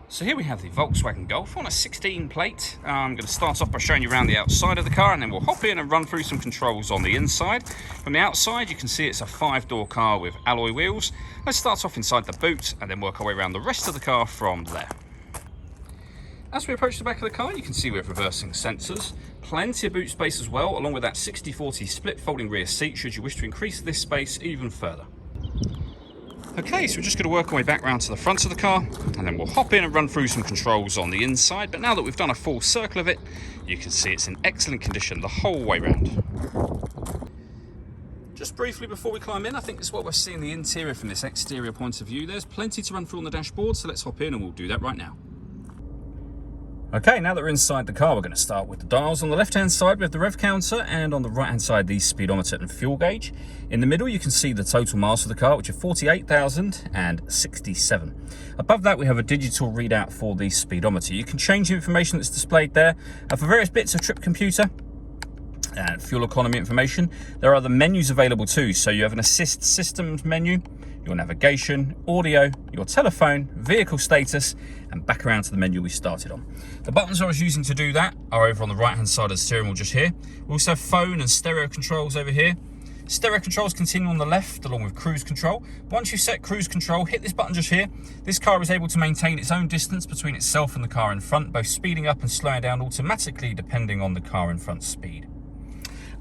So here we have the Volkswagen Golf on a 16 plate. I'm going to start off by showing you around the outside of the car, and then we'll hop in and run through some controls on the inside. From the outside you can see it's a 5-door car with alloy wheels. Let's start off inside the boot and then work our way around the rest of the car from there. As we approach the back of the car, you can see we have reversing sensors, plenty of boot space as well, along with that 60/40 split folding rear seat should you wish to increase this space even further. Okay, so we're just going to work our way back round to the front of the car, and then we'll hop in and run through some controls on the inside. But now that we've done a full circle of it, you can see it's in excellent condition the whole way round. Just briefly before we climb in, I think this is what we're seeing the interior from this exterior point of view. There's plenty to run through on the dashboard, so let's hop in and we'll do that right now. Okay, now that we're inside the car, we're going to start with the dials. On the left-hand side, we have the rev counter, and on the right-hand side, the speedometer and fuel gauge. In the middle, you can see the total miles for the car, which are 48,067. Above that, we have a digital readout for the speedometer. You can change the information that's displayed there. For various bits of trip computer and fuel economy information, there are other menus available too. So you have an assist systems menu, your navigation, audio, your telephone, vehicle status, and back around to the menu we started on. The buttons I was using to do that are over on the right hand side of the steering wheel just here. We also have phone and stereo controls over here. Stereo controls continue on the left along with cruise control. Once you set cruise control, hit this button just here. This car is able to maintain its own distance between itself and the car in front, both speeding up and slowing down automatically depending on the car in front's speed.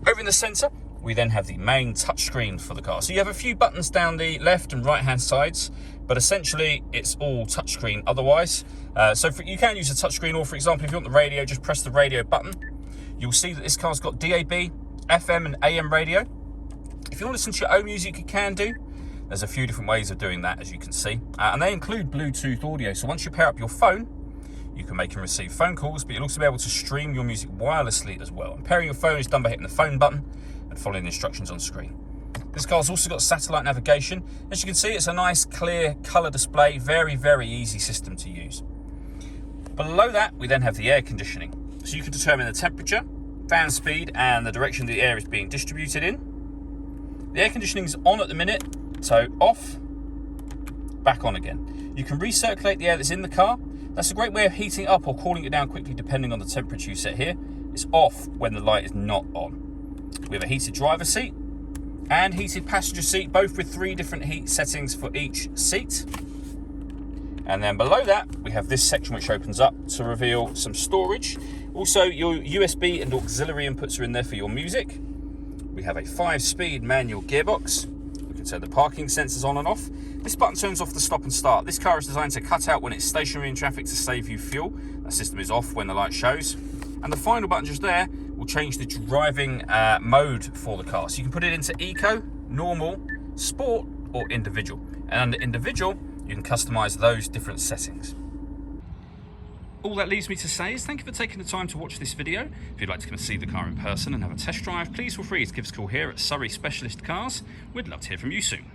Over in the centre, we then have the main touchscreen for the car. So you have a few buttons down the left and right hand sides, but essentially it's all touchscreen otherwise. You can use a touchscreen, or for example, if you want the radio, just press the radio button. You'll see that this car's got DAB, FM and AM radio. If you want to listen to your own music, you can do. There's a few different ways of doing that, as you can see. And they include Bluetooth audio. So once you pair up your phone, you can make and receive phone calls, but you'll also be able to stream your music wirelessly as well. And pairing your phone is done by hitting the phone button and following the instructions on screen. This car's also got satellite navigation. As you can see, it's a nice clear colour display, very, very easy system to use. Below that, we then have the air conditioning. So you can determine the temperature, fan speed, and the direction the air is being distributed in. The air conditioning is on at the minute, so off, back on again. You can recirculate the air that's in the car. That's a great way of heating up or cooling it down quickly depending on the temperature you set here. It's off when the light is not on. We have a heated driver seat and heated passenger seat, both with 3 different heat settings for each seat. And then below that, we have this section which opens up to reveal some storage. Also, your USB and auxiliary inputs are in there for your music. We have a 5-speed manual gearbox. We can turn the parking sensors on and off. This button turns off the stop and start. This car is designed to cut out when it's stationary in traffic to save you fuel. That system is off when the light shows. And the final button just there will change the driving mode for the car. So you can put it into Eco, Normal, Sport, or Individual. And under Individual, you can customize those different settings. All that leaves me to say is thank you for taking the time to watch this video. If you'd like to come and see the car in person and have a test drive, please feel free to give us a call here at Surrey Specialist Cars. We'd love to hear from you soon.